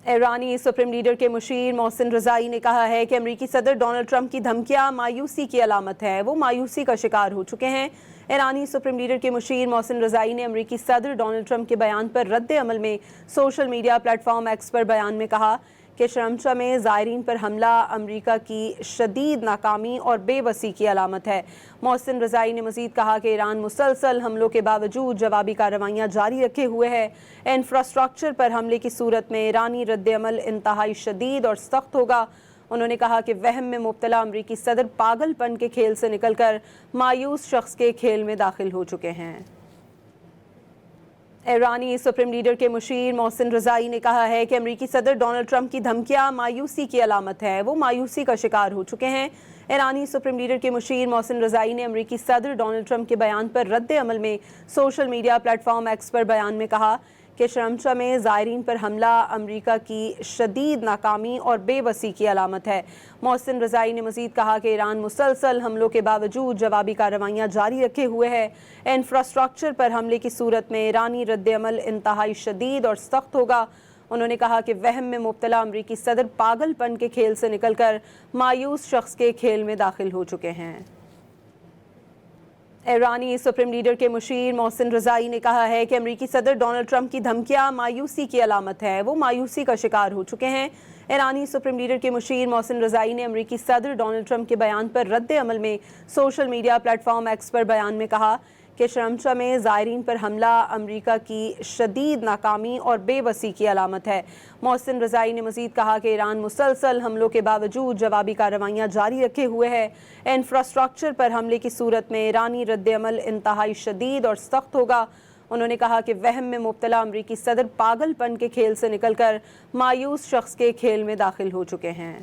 ایرانی supreme leader کے مشیر محسن رضائی نے کہا ہے کہ امریکی صدر ڈونلڈ ٹرمپ کی دھمکیاں مایوسی کی علامت ہے، وہ مایوسی کا شکار ہو چکے ہیں۔ ایرانی سپریم لیڈر کے مشیر محسن رضائی نے امریکی صدر ڈونلڈ ٹرمپ کے بیان پر رد عمل میں social media platform X پر بیان میں کہا کہ شرمچا میں زائرین پر حملہ امریکہ کی شدید ناکامی اور بے بسی کی علامت ہے۔ محسن رضائی نے مزید کہا کہ ایران مسلسل حملوں کے باوجود جوابی کارروائیاں جاری رکھے ہوئے ہے۔ انفراسٹرکچر پر حملے کی صورت میں ایرانی رد عمل انتہائی شدید اور سخت ہوگا۔ انہوں نے کہا کہ وہم میں مبتلا امریکی صدر پاگل پن کے کھیل سے نکل کر مایوس شخص کے کھیل میں داخل ہو چکے ہیں۔ ایرانی سپریم لیڈر کے مشیر محسن رضائی نے کہا ہے کہ امریکی صدر ڈونلڈ ٹرمپ کی دھمکیاں مایوسی کی علامت ہے، وہ مایوسی کا شکار ہو چکے ہیں۔ ایرانی سپریم لیڈر کے مشیر محسن رضائی نے امریکی صدر ڈونلڈ ٹرمپ کے بیان پر رد عمل میں social media platform X پر بیان میں کہا کہ شرمچا میں زائرین پر حملہ امریکہ کی شدید ناکامی اور بے بسی کی علامت ہے۔ محسن رضائی نے مزید کہا کہ ایران مسلسل حملوں کے باوجود جوابی کارروائیاں جاری رکھے ہوئے ہے۔ انفراسٹرکچر پر حملے کی صورت میں ایرانی رد عمل انتہائی شدید اور سخت ہوگا۔ انہوں نے کہا کہ وہم میں مبتلا امریکی صدر پاگل پن کے کھیل سے نکل کر مایوس شخص کے کھیل میں داخل ہو چکے ہیں۔ ایرانی سپریم لیڈر کے مشیر محسن رضائی نے کہا ہے کہ امریکی صدر ڈونلڈ ٹرمپ کی دھمکیاں مایوسی کی علامت ہے، وہ مایوسی کا شکار ہو چکے ہیں۔ ایرانی سپریم لیڈر کے مشیر محسن رضائی نے امریکی صدر ڈونلڈ ٹرمپ کے بیان پر رد عمل میں social media platform X پر بیان میں کہا کہ شرمچا میں زائرین پر حملہ امریکہ کی شدید ناکامی اور بے بسی کی علامت ہے۔ محسن رضائی نے مزید کہا کہ ایران مسلسل حملوں کے باوجود جوابی کارروائیاں جاری رکھے ہوئے ہے۔ انفراسٹرکچر پر حملے کی صورت میں ایرانی رد عمل انتہائی شدید اور سخت ہوگا۔ انہوں نے کہا کہ وہم میں مبتلا امریکی صدر پاگل پن کے کھیل سے نکل کر مایوس شخص کے کھیل میں داخل ہو چکے ہیں۔